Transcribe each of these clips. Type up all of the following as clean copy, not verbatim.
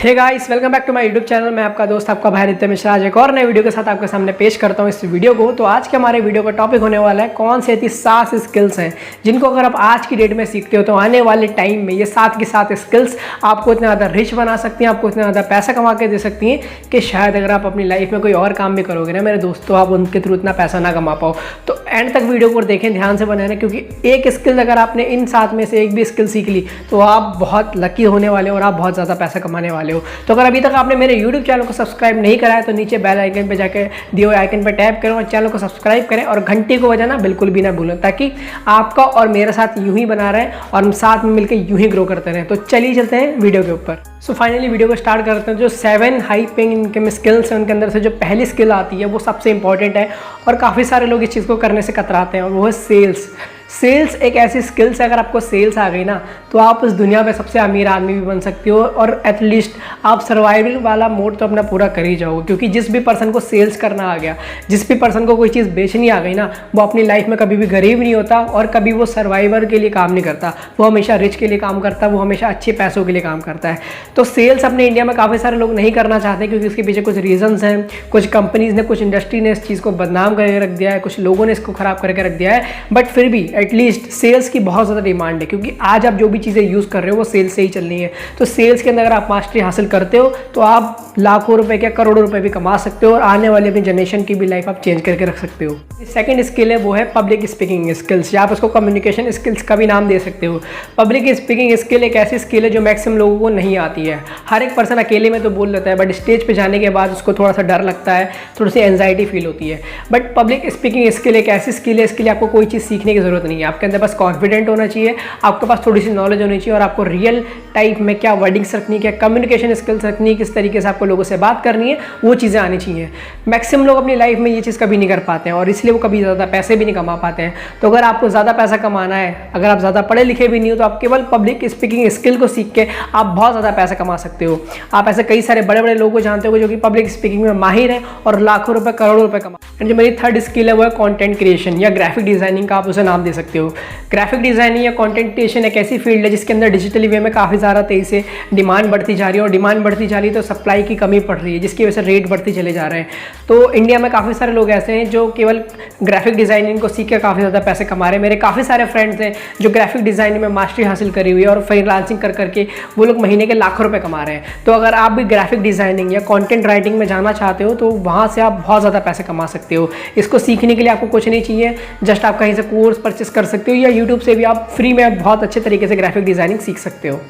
Hey guys, welcome back to my YouTube channel. मैं आपका दोस्त आपका भाई मिश्रा आज एक और नए वीडियो के साथ आपके सामने पेश करता हूं इस वीडियो को। तो आज के हमारे वीडियो का टॉपिक होने वाला है कौन से ऐसी 7 स्किल्स हैं जिनको अगर आप आज की डेट में सीखते हो तो आने वाले टाइम में ये 7 की 7 स्किल्स आपको इतना ज़्यादा रिच बना सकती हैं, आपको इतना ज़्यादा पैसा कमा के दे सकती हैं कि शायद अगर आप अपनी लाइफ में कोई और काम भी करोगे ना मेरे दोस्त, तो आप उनके थ्रू इतना पैसा ना कमा पाओ। तो एंड तक वीडियो को देखें, ध्यान से बनाना, क्योंकि एक स्किल अगर आपने इन 7 में से एक भी स्किल सीख ली तो आप बहुत लकी होने वाले हो और आप बहुत ज़्यादा पैसा कमाने वाले हो। तो अगर अभी तक आपने मेरे YouTube चैनल को सब्सक्राइब नहीं करा है तो नीचे बेल आइकन पे जाकर दिए हुए आइकन पे टैप करें और चैनल को सब्सक्राइब करें और घंटी को बजाना बिल्कुल भी ना भूलें, ताकि आपका और मेरे साथ यूं ही बना रहे और हम साथ में मिलकर यूं ही ग्रो करते रहें। तो चलिए चलते हैं वीडियो के ऊपर। सो फाइनली वीडियो को स्टार्ट करते हैं। जो 7 हाई पेइंग इनकम स्किल्स हैं उनके अंदर से जो पहली स्किल आती है वो सबसे इंपॉर्टेंट है और काफ़ी सारे लोग इस चीज़ को करने से कतराते हैं और वो है सेल्स। सेल्स एक ऐसी स्किल्स है, अगर आपको सेल्स आ गई ना तो आप उस दुनिया में सबसे अमीर आदमी भी बन सकते हो और एटलीस्ट आप सर्वाइवल वाला मोड तो अपना पूरा कर ही जाओगे। क्योंकि जिस भी पर्सन को सेल्स करना आ गया, जिस भी पर्सन को कोई चीज़ बेचनी आ गई ना, वो अपनी लाइफ में कभी भी गरीब नहीं होता और कभी वो सर्वाइवर के लिए काम नहीं करता, वो हमेशा रिच के लिए काम करता है, वो हमेशा अच्छे पैसों के लिए काम करता है। तो सेल्स अपने इंडिया में काफ़ी सारे लोग नहीं करना चाहते क्योंकि इसके पीछे कुछ रीजंस हैं, कुछ कंपनीज ने, कुछ इंडस्ट्री ने इस चीज़ को बदनाम करके रख दिया है, कुछ लोगों ने इसको ख़राब करके रख दिया है। बट फिर भी एटलीस्ट सेल्स की बहुत ज़्यादा डिमांड है क्योंकि आज आप जो भी चीज़ें यूज़ कर रहे हो वो सेल्स से ही चल रही है। तो सेल्स के अंदर अगर आप मास्टरी हासिल करते हो तो आप लाखों रुपए क्या करोड़ों रुपए भी कमा सकते हो और आने वाली अपनी जनरेशन की भी लाइफ आप चेंज करके रख सकते हो। सेकंड स्किल है वो है पब्लिक स्पीकिंग स्किल्स, या आप उसको कम्युनिकेशन स्किल्स का भी नाम दे सकते हो। पब्लिक स्पीकिंग स्किल एक ऐसी स्किल है जो मैक्सिमम लोगों को नहीं आती है। हर एक पर्सन अकेले में तो बोल लेता है बट स्टेज पे जाने के बाद उसको थोड़ा सा डर लगता है, थोड़ी सी एंजाइटी फील होती है। बट पब्लिक स्पीकिंग स्किल एक ऐसी स्किल है, इसके लिए आपको कोई चीज़ सीखने की जरूरत नहीं है। आपके अंदर बस कॉन्फिडेंट होना चाहिए, आपके पास थोड़ी सी नॉलेज होनी चाहिए और आपको रियल टाइप में क्या वर्डिंग्स रखनी है, क्या कम्युनिकेशन स्किल्स रखनी है, किस तरीके से आपको लोगों से बात करनी है, वो चीज़ें आनी चाहिए। मैक्सिमम लोग अपनी लाइफ में ये चीज़ कभी नहीं कर पाते हैं और इसलिए वो कभी ज़्यादा पैसे भी नहीं कमा पाते हैं। तो अगर आपको ज़्यादा पैसा कमाना है, अगर आप ज़्यादा पढ़े लिखे भी नहीं हो, तो आप केवल पब्लिक स्पीकिंग स्किल को सीख के आप बहुत ज़्यादा पैसा कमा सकते हो। आप ऐसे कई सारे बड़े बड़े लोगों को जानते हो जो कि पब्लिक स्पीकिंग में माहिर हैं और लाखों रुपए करोड़ों रुपए कमा। एंड जो मेरी थर्ड स्किल है वो है कॉन्टेंट क्रिएशन या ग्राफिक डिजाइनिंग का आप उसे नाम दे सकते हो। ग्राफिक डिजाइनिंग या कॉन्टेंट क्रिएशन एक ऐसी फील्ड है जिसके अंदर डिजिटली वे में काफ़ी ज़्यादा तेज़ी से डिमांड बढ़ती जा रही है और डिमांड बढ़ती जा रही है तो सप्लाई की कमी पड़ रही है, जिसकी वजह से रेट बढ़ते चले जा रहे हैं। तो इंडिया में काफ़ी सारे लोग ऐसे हैं जो केवल ग्राफिक डिज़ाइनिंग को सीख कर काफ़ी ज़्यादा पैसे कमा रहे हैं। मेरे काफ़ी सारे फ्रेंड्स हैं जो ग्राफिक डिज़ाइनिंग में मास्टरी हासिल करी हुई है और फ्रीलांसिंग कर करके वो लोग महीने के लाखों रुपए कमा रहे हैं। तो अगर आप भी ग्राफिक डिज़ाइनिंग या कॉन्टेंट राइटिंग में जाना चाहते हो तो वहाँ से आप बहुत ज़्यादा पैसे कमा सकते हो। इसको सीखने के लिए आपको कुछ नहीं चाहिए, जस्ट आप कहीं से कोर्स परचेस कर सकते हो या यूट्यूब से भी आप फ्री में बहुत अच्छे तरीके से ग्राफिक डिज़ाइनिंग सीख सकते हो।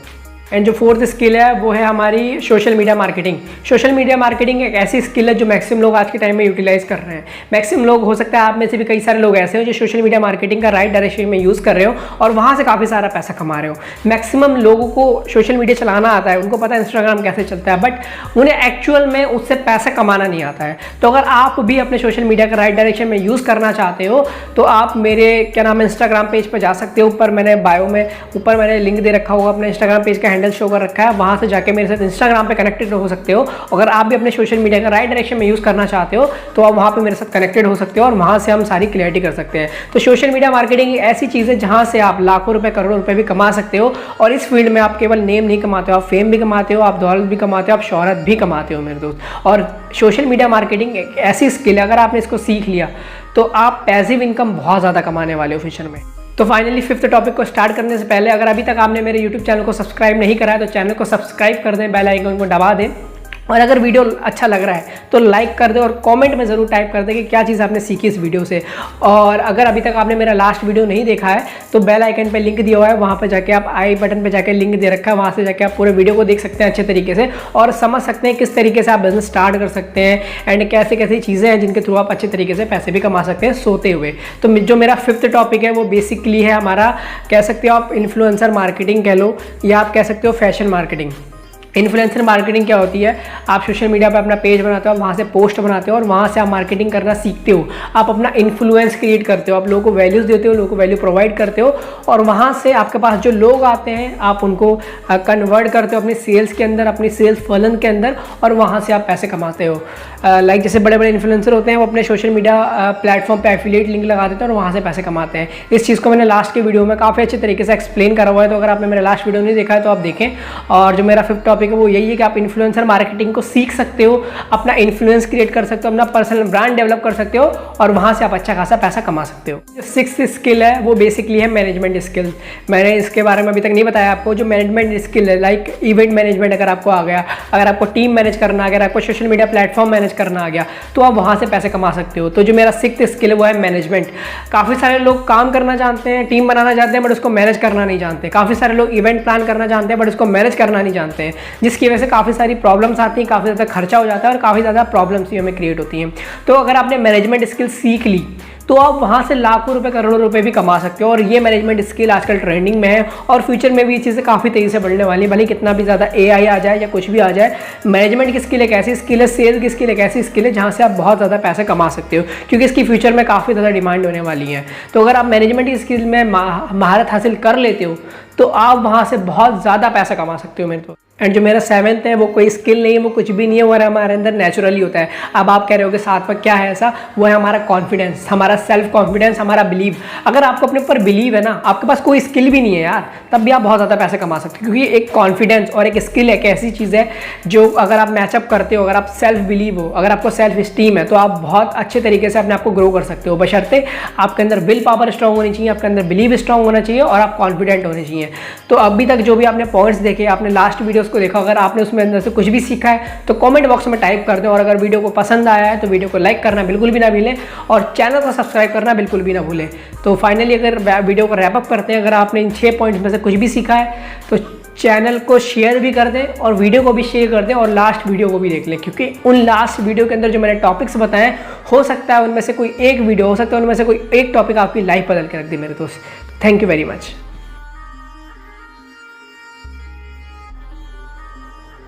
एंड जो फोर्थ स्किल है वो है हमारी social media marketing. Social media marketing एक ऐसी स्किल है जो मैक्सिमम लोग आज के टाइम में यूटिलाइज कर रहे हैं। मैक्सिमम लोग, हो सकता है आप में से भी कई सारे लोग ऐसे हो जो सोशल मीडिया मार्केटिंग का राइट डायरेक्शन में यूज़ कर रहे हो और वहाँ से काफ़ी सारा पैसा कमा रहे हो। मैक्सिमम लोगों को सोशल मीडिया चलाना आता है, उनको पता है इंस्टाग्राम कैसे चलता है, बट उन्हें एक्चुअल में उससे पैसा कमाना नहीं आता है। तो अगर आप भी अपने सोशल मीडिया का राइट डायरेक्शन में यूज़ करना चाहते हो तो आप मेरे क्या नाम है इंस्टाग्राम पेज पर जा सकते हो। ऊपर मैंने बायो में ऊपर मैंने लिंक दे रखा होगा, अपने इंस्टाग्राम पेज का हैंडल शो कर रखा है, वहाँ से जाके मेरे साथ इंस्टाग्राम पे कनेक्टेड हो सकते हो। अगर आप भी अपने सोशल मीडिया का राइट डायरेक्शन में यूज़ करना चाहते हो तो आप वहाँ पे मेरे साथ कनेक्टेड हो सकते हो और वहाँ से हम सारी क्लियरिटी कर सकते हैं। तो सोशल मीडिया मार्केटिंग ऐसी चीज़ है जहाँ से आप लाखों रुपए करोड़ों रुपए भी कमा सकते हो और इस फील्ड में आप केवल नेम नहीं कमाते हो, आप फेम भी कमाते हो, आप दौलत भी कमाते हो, आप शोहरत भी कमाते हो मेरे दोस्त। और सोशल मीडिया मार्केटिंग एक ऐसी स्किल है, अगर आपने इसको सीख लिया तो आप पैसिव इनकम बहुत ज़्यादा कमाने वाले हो फ्यूचर में। तो फाइनली फिफ्थ टॉपिक को स्टार्ट करने से पहले अगर अभी तक आपने मेरे यूट्यूब चैनल को सब्सक्राइब नहीं करा है तो चैनल को सब्सक्राइब कर दें, बेल आइकन को दबा दें और अगर वीडियो अच्छा लग रहा है तो लाइक कर दे और कमेंट में ज़रूर टाइप कर दे कि क्या चीज़ आपने सीखी इस वीडियो से। और अगर अभी तक आपने मेरा लास्ट वीडियो नहीं देखा है तो बेल आइकन पे लिंक दिया हुआ है, वहाँ पे जाके आप आई बटन पे जाके लिंक दे रखा है, वहाँ से जाके आप पूरे वीडियो को देख सकते हैं अच्छे तरीके से और समझ सकते हैं किस तरीके से आप बिजनेस स्टार्ट कर सकते हैं एंड कैसे कैसी चीज़ें हैं जिनके थ्रू आप अच्छे तरीके से पैसे भी कमा सकते हैं सोते हुए। तो जो मेरा फिफ्थ टॉपिक है वो बेसिकली है हमारा, कह सकते हो आप इन्फ्लुएंसर मार्केटिंग कह लो या आप कह सकते हो फैशन मार्केटिंग। इन्फ्लुएंसर मार्केटिंग क्या होती है? आप सोशल मीडिया पे अपना पेज बनाते हो, वहाँ से पोस्ट बनाते हो और वहाँ से आप मार्केटिंग करना सीखते हो। आप अपना इन्फ्लुएंस क्रिएट करते हो, आप लोगों को वैल्यूज़ देते हो, लोगों को वैल्यू प्रोवाइड करते हो और वहाँ से आपके पास जो लोग आते हैं आप उनको कन्वर्ट करते हो अपनी सेल्स के अंदर, अपनी सेल्स फलन के अंदर और वहाँ से आप पैसे कमाते हो। लाइक जैसे बड़े बड़े इन्फ्लुएंसर होते हैं वो अपने सोशल मीडिया प्लेटफॉर्म पे एफिलिएट लिंक लगा देते हैं और वहाँ से पैसे कमाते हैं। इस चीज़ को मैंने लास्ट के वीडियो में काफ़ी अच्छे तरीके से एक्सप्लेन करा हुआ है, तो अगर आपने मेरा लास्ट वीडियो नहीं देखा है तो आप देखें। और जो मेरा फिफ्थ टॉपिक टॉपिक है वो यही है कि आप इन्फ्लुएंसर मार्केटिंग को सीख सकते हो, अपना इन्फ्लुएंस क्रिएट कर सकते हो, अपना पर्सनल ब्रांड डेवलप कर सकते हो और वहाँ से आप अच्छा खासा पैसा कमा सकते हो। जो 6th स्किल है वो बेसिकली है मैनेजमेंट स्किल। मैंने इसके बारे में अभी तक नहीं बताया आपको। जो मैनेजमेंट स्किल है लाइक इवेंट मैनेजमेंट अगर आपको आ गया, अगर आपको टीम मैनेज करना आ गया, अगर आपको सोशल मीडिया प्लेटफॉर्म मैनेज करना आ गया, तो आप वहाँ से पैसे कमा सकते हो। तो जो मेरा 6th स्किल है वो है मैनेजमेंट। काफ़ी सारे लोग काम करना जानते हैं, टीम बनाना जानते हैं, बट उसको मैनेज करना नहीं जानते। काफ़ी सारे लोग इवेंट प्लान करना जानते हैं बट उसको मैनेज करना नहीं जानते हैं, जिसकी वजह से काफ़ी सारी प्रॉब्लम्स आती हैं, काफ़ी ज़्यादा खर्चा हो जाता है और काफ़ी ज़्यादा प्रॉब्लम्स भी हमें क्रिएट होती हैं। तो अगर आपने मैनेजमेंट स्किल सीख ली तो आप वहाँ से लाखों रुपए करोड़ों रुपए भी कमा सकते हो। और ये मैनेजमेंट स्किल आजकल ट्रेंडिंग में है और फ्यूचर में भी ये चीज़ें काफ़ी तेज़ी से बढ़ने वाली है। भले कितना भी ज़्यादा AI आ जाए या कुछ भी आ जाए, मैनेजमेंट की स्किल एक ऐसी स्किल है, सेल्स की स्किल एक ऐसी स्किल है जहाँ से आप बहुत ज़्यादा पैसे कमा सकते हो, क्योंकि इसकी फ्यूचर में काफ़ी ज़्यादा डिमांड होने वाली है। तो अगर आप मैनेजमेंट की स्किल में महारत हासिल कर लेते हो तो आप वहाँ से बहुत ज़्यादा पैसा कमा सकते हो मेरे तो। एंड जो मेरा 7th है वो कोई स्किल नहीं है, वो कुछ भी नहीं है, वो हमारे अंदर नेचुरली होता है। अब आप कह रहे हो कि 7वां क्या है ऐसा, वो है हमारा कॉन्फिडेंस, हमारा सेल्फ कॉन्फिडेंस, हमारा बिलीव। अगर आपको अपने ऊपर बिलीव है ना, आपके पास कोई स्किल भी नहीं है यार, तब भी आप बहुत ज़्यादा पैसे कमा सकते हो। क्योंकि एक कॉन्फिडेंस और एक स्किल एक ऐसी चीज़ है जो अगर आप मैचअप करते हो, अगर आप सेल्फ बिलीव हो, अगर आपको सेल्फ स्टीम है, तो आप बहुत अच्छे तरीके से अपने आप को ग्रो कर सकते हो। बशर्ते आपके अंदर विल पावर स्ट्रांग होनी चाहिए, आपके अंदर बिलीव स्ट्रांग होना चाहिए और आप कॉन्फिडेंट होने चाहिए। तो अभी तक जो भी आपने पॉइंट्स देखे, आपने लास्ट वीडियोस को देखा, अगर आपने उसमें अंदर से कुछ भी सीखा है तो कमेंट बॉक्स में टाइप कर दें। और अगर वीडियो को पसंद आया है तो वीडियो को लाइक करना बिल्कुल भी ना भूलें और चैनल को सब्सक्राइब करना बिल्कुल भी ना भूलें। तो फाइनली अगर वीडियो को रैप अप करते हैं, अगर आपने इन 6 पॉइंट्स में से कुछ भी सीखा है तो चैनल को शेयर भी कर दें और वीडियो को भी शेयर कर दें और लास्ट वीडियो को भी देख लें, क्योंकि उन लास्ट वीडियो के अंदर जो मैंने टॉपिक्स बताए हो सकता है उनमें से कोई एक वीडियो, हो सकता है उनमें से कोई एक टॉपिक आपकी लाइफ बदल के रख दे मेरे दोस्त। Thank you very much.